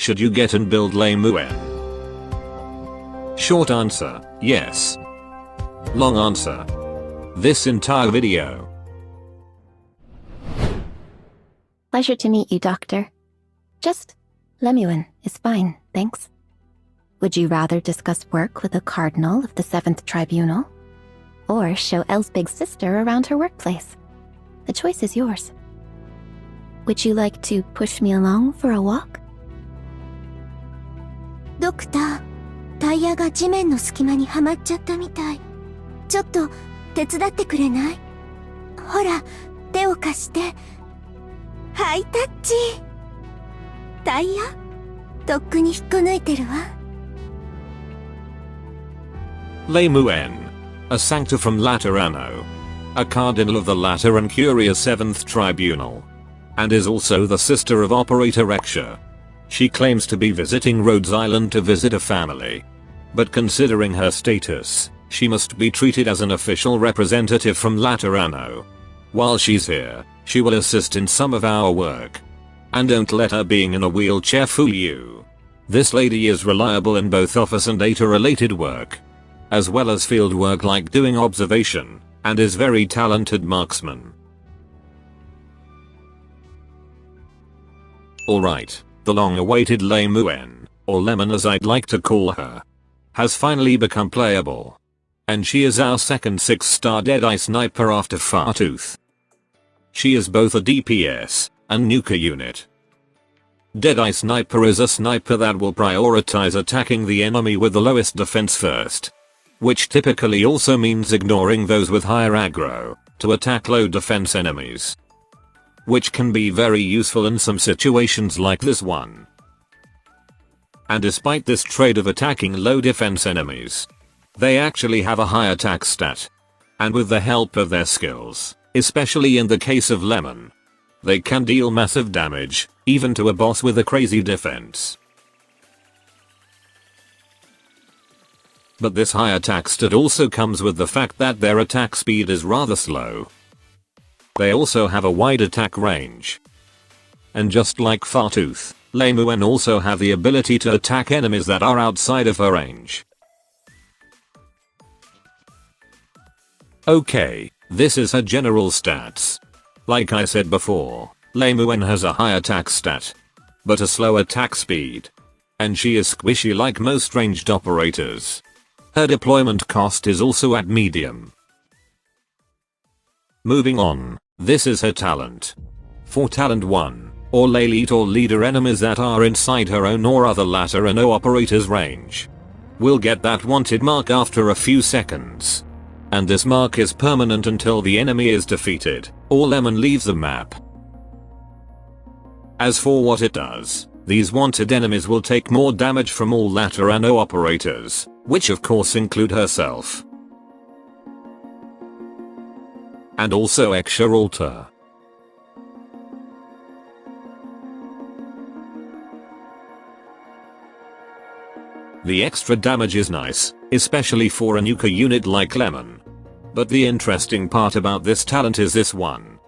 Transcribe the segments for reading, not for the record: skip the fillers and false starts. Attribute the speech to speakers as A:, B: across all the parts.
A: should you get and build Lemuen? Short answer, yes. Long answer, this entire video.
B: Pleasure to meet you, Doctor. Just Lemuen is fine, thanks. Would you rather discuss work with a cardinal of the 7th Tribunal? Or show Elle's big sister around her workplace? The choice is yours. Would you like to push me along for a walk?
C: ドクター、タイヤが地面の隙間にはまっちゃったみたい。ちょっと手伝ってくれない？ほら、手を貸して。ハイタッチ。タイヤ？とっくに引っこ抜いてるわ。
A: Lemuen, a sancta from Laterano, a cardinal of the Lateran Curia 7th Tribunal, and is also the sister of Operator Rexha. She claims to be visiting Rhodes Island to visit a family. But considering her status, she must be treated as an official representative from Laterano. While she's here, she will assist in some of our work. And don't let her being in a wheelchair fool you. This lady is reliable in both office and data related work, as well as field work like doing observation, and is very talented marksman. Alright, the long-awaited Lemuen, or Lemon as I'd like to call her, has finally become playable. And she is our second 6-star Deadeye sniper after Fartooth. She is both a DPS and nuka unit. Deadeye sniper is a sniper that will prioritize attacking the enemy with the lowest defense first, which typically also means ignoring those with higher aggro to attack low defense enemies, which can be very useful in some situations like this one. And despite this trait of attacking low defense enemies, they actually have a high attack stat. And with the help of their skills, especially in the case of Lemon, they can deal massive damage, even to a boss with a crazy defense. But this high attack stat also comes with the fact that their attack speed is rather slow. They also have a wide attack range. And just like Fartooth, Lemuen also have the ability to attack enemies that are outside of her range. Okay, this is her general stats. Like I said before, Lemuen has a high attack stat, but a slow attack speed. And she is squishy like most ranged operators. Her deployment cost is also at medium. Moving on, this is her talent. For talent 1, all elite or leader enemies that are inside her own or other Laterano operators range will get that wanted mark after a few seconds. And this mark is permanent until the enemy is defeated, or Lemon leaves the map. As for what it does, these wanted enemies will take more damage from all Laterano operators, which of course include herself. And also Extra Alter. The extra damage is nice, especially for a nuka unit like Lemon. But the interesting part about this talent is this one.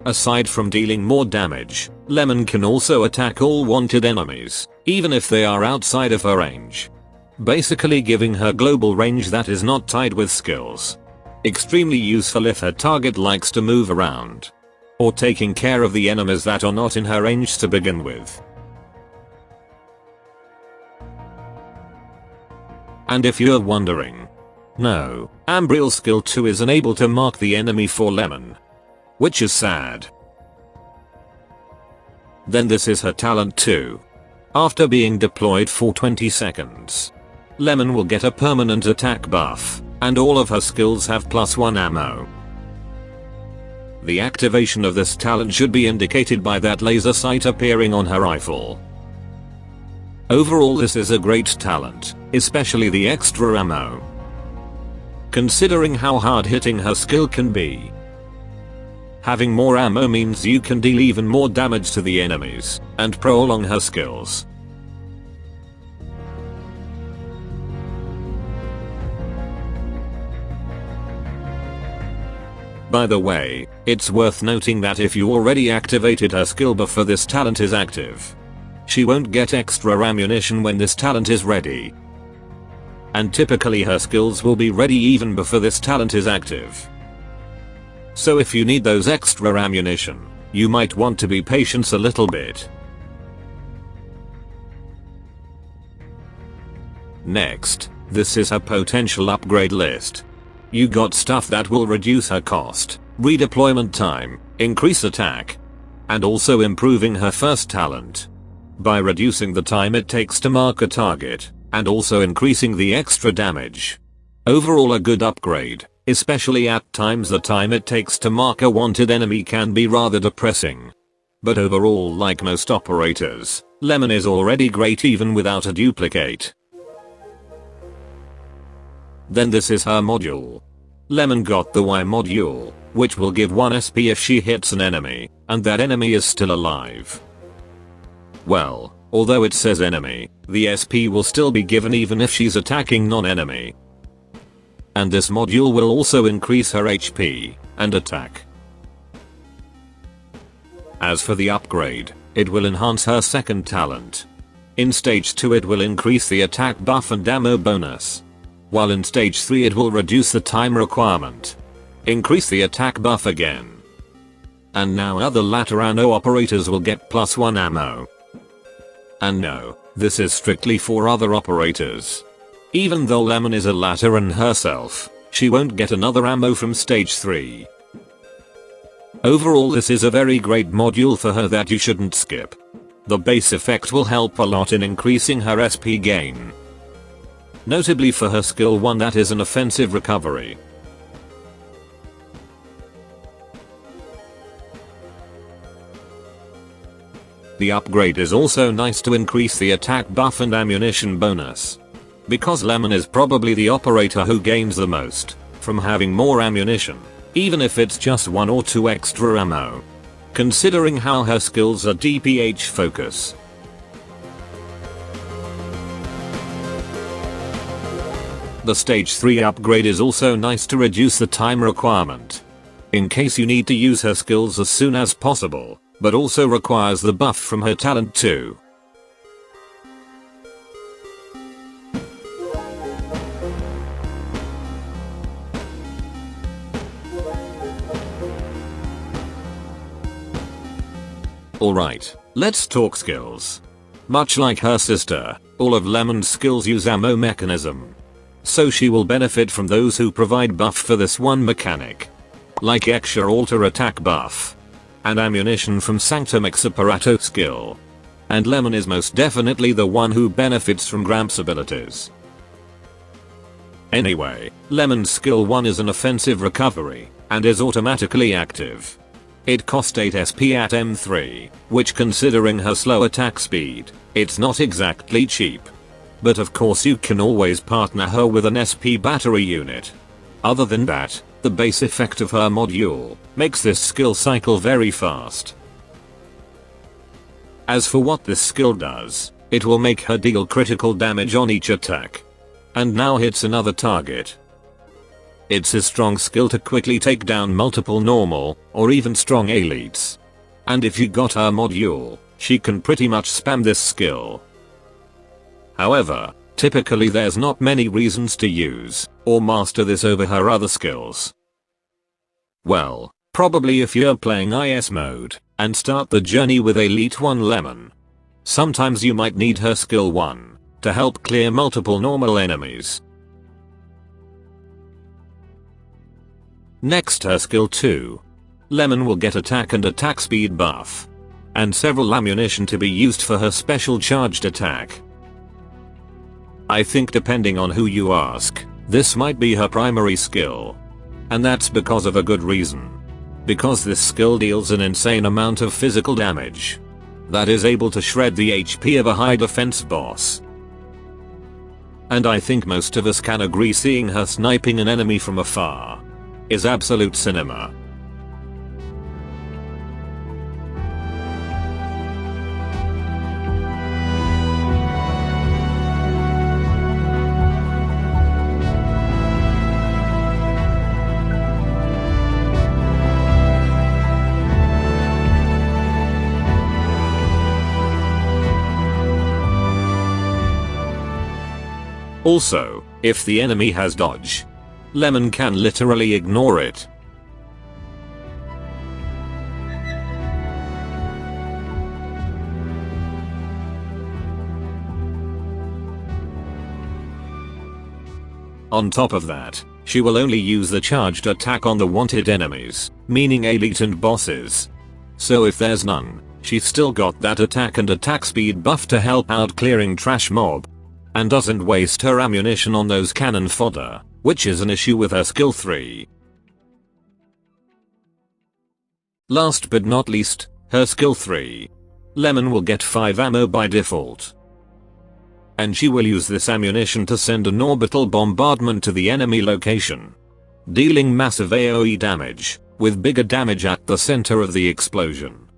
A: Aside from dealing more damage, Lemon can also attack all wanted enemies, even if they are outside of her range. Basically giving her global range that is not tied with skills. Extremely useful if her target likes to move around, or taking care of the enemies that are not in her range to begin with. And if you're wondering, no, Ambriel's skill 2 isn't able to mark the enemy for Lemon, which is sad, then this is her talent 2. After being deployed for 20 seconds, Lemon will get a permanent attack buff, and all of her skills have +1 ammo. The activation of this talent should be indicated by that laser sight appearing on her rifle. Overall, this is a great talent, especially the extra ammo, considering how hard hitting her skill can be. Having more ammo means you can deal even more damage to the enemies, and prolong her skills. By the way, it's worth noting that if you already activated her skill before this talent is active, she won't get extra ammunition when this talent is ready. And typically her skills will be ready even before this talent is active. So if you need those extra ammunition, you might want to be patient a little bit. Next, this is her potential upgrade list. You got stuff that will reduce her cost, redeployment time, increase attack, and also improving her first talent by reducing the time it takes to mark a target, and also increasing the extra damage. Overall a good upgrade, especially at times the time it takes to mark a wanted enemy can be rather depressing. But overall, like most operators, Lemon is already great even without a duplicate. Then this is her module. Lemon got the Y module, which will give 1 SP if she hits an enemy, and that enemy is still alive. Well, although it says enemy, the SP will still be given even if she's attacking non-enemy. And this module will also increase her HP and attack. As for the upgrade, it will enhance her second talent. In stage 2 it will increase the attack buff and ammo bonus. While in stage 3 it will reduce the time requirement. Increase the attack buff again. And now other latter ammo operators will get +1 ammo. And no, this is strictly for other operators. Even though Lemon is a Lateran herself, she won't get another ammo from stage 3. Overall this is a very great module for her that you shouldn't skip. The base effect will help a lot in increasing her SP gain. Notably for her skill 1 that is an offensive recovery. The upgrade is also nice to increase the attack buff and ammunition bonus. Because Lemon is probably the operator who gains the most from having more ammunition, even if it's just 1 or 2 extra ammo. Considering how her skills are DPH focus. The stage 3 upgrade is also nice to reduce the time requirement. In case you need to use her skills as soon as possible, but also requires the buff from her talent too. Alright, let's talk skills. Much like her sister, all of Lemon's skills use ammo mechanism. So she will benefit from those who provide buff for this one mechanic. Like extra alter attack buff. And ammunition from Sanctum Exparato skill. And Lemon is most definitely the one who benefits from Gramps abilities. Anyway, Lemon's skill 1 is an offensive recovery, and is automatically active. It cost 8 SP at M3, which considering her slow attack speed, it's not exactly cheap. But of course you can always partner her with an SP battery unit. Other than that, the base effect of her module makes this skill cycle very fast. As for what this skill does, it will make her deal critical damage on each attack. And now hits another target. It's a strong skill to quickly take down multiple normal, or even strong elites. And if you got her module, she can pretty much spam this skill. However, typically there's not many reasons to use or master this over her other skills. Well, probably if you're playing IS mode and start the journey with Elite 1 Lemon. Sometimes you might need her skill 1 to help clear multiple normal enemies. Next her skill 2. Lemon will get attack and attack speed buff. And several ammunition to be used for her special charged attack. I think depending on who you ask, this might be her primary skill. And that's because of a good reason. Because this skill deals an insane amount of physical damage. That is able to shred the HP of a high defense boss. And I think most of us can agree seeing her sniping an enemy from afar is absolute cinema. Also, if the enemy has dodge, Lemon can literally ignore it. On top of that, she will only use the charged attack on the wanted enemies, meaning elite and bosses. So if there's none, she's still got that attack and attack speed buff to help out clearing trash mob. And doesn't waste her ammunition on those cannon fodder, which is an issue with her skill 3. Last but not least, her skill 3. Lemon will get 5 ammo by default. And she will use this ammunition to send an orbital bombardment to the enemy location, dealing massive AoE damage, with bigger damage at the center of the explosion.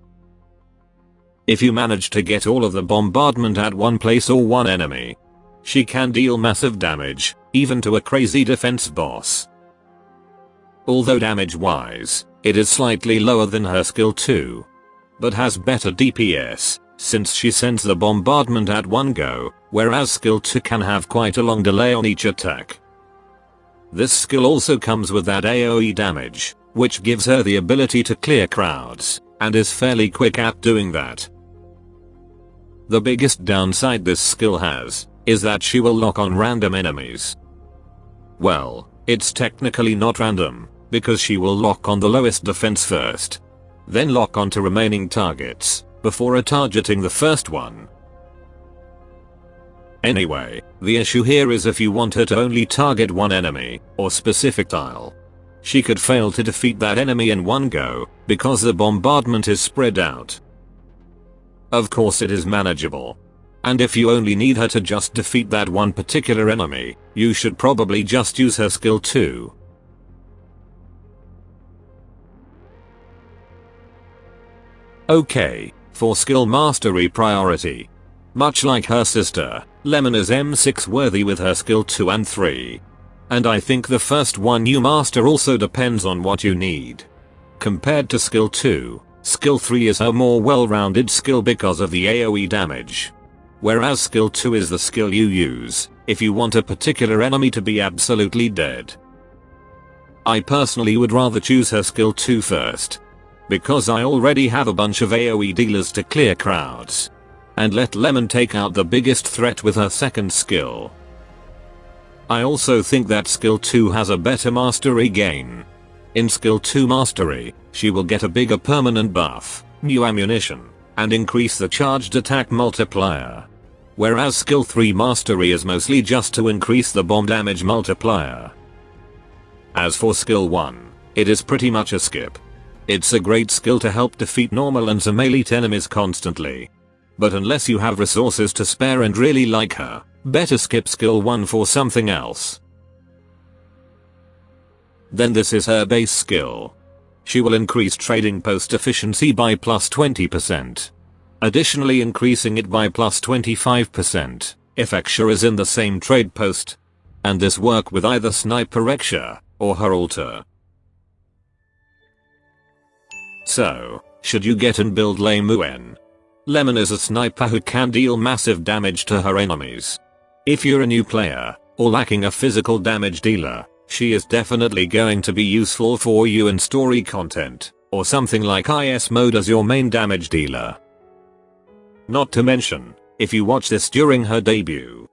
A: If you manage to get all of the bombardment at one place or one enemy, she can deal massive damage, even to a crazy defense boss. Although damage wise, it is slightly lower than her skill 2, but has better DPS, since she sends the bombardment at one go, whereas skill 2 can have quite a long delay on each attack. This skill also comes with that AoE damage, which gives her the ability to clear crowds, and is fairly quick at doing that. The biggest downside this skill has, is that she will lock on random enemies. Well, it's technically not random, because she will lock on the lowest defense first, then lock onto remaining targets, before targeting the first one. Anyway, the issue here is if you want her to only target one enemy, or specific tile, she could fail to defeat that enemy in one go, because the bombardment is spread out. Of course it is manageable. And if you only need her to just defeat that one particular enemy, you should probably just use her skill 2. Okay, for skill mastery priority. Much like her sister, Lemon is M6 worthy with her skill 2 and 3. And I think the first one you master also depends on what you need. Compared to skill 2, skill 3 is a more well-rounded skill because of the AoE damage. Whereas skill 2 is the skill you use if you want a particular enemy to be absolutely dead. I personally would rather choose her skill 2 first, because I already have a bunch of AoE dealers to clear crowds, and let Lemon take out the biggest threat with her second skill. I also think that skill 2 has a better mastery gain. In skill 2 mastery, she will get a bigger permanent buff, new ammunition, and increase the charged attack multiplier. Whereas skill 3 mastery is mostly just to increase the bomb damage multiplier. As for skill 1, it is pretty much a skip. It's a great skill to help defeat normal and some elite enemies constantly. But unless you have resources to spare and really like her, better skip skill 1 for something else. Then this is her base skill. She will increase trading post efficiency by plus 20%. Additionally increasing it by plus 25% if Exia is in the same trade post. And this work with either Sniper Exia or her alter. So, should you get and build Lemuen? Lemon is a sniper who can deal massive damage to her enemies. If you're a new player, or lacking a physical damage dealer, she is definitely going to be useful for you in story content, or something like IS mode as your main damage dealer. Not to mention, if you watch this during her debut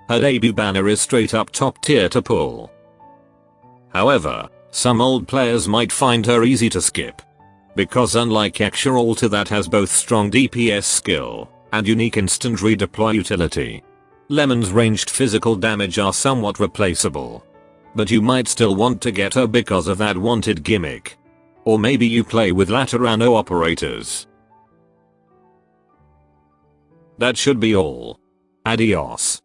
A: banner is straight up top tier to pull. However, some old players might find her easy to skip, because unlike Exia alter that has both strong DPS skill and unique instant redeploy utility, Lemon's ranged physical damage are somewhat replaceable. But you might still want to get her because of that wanted gimmick. Or maybe you play with Laterano operators. That should be all. Adios.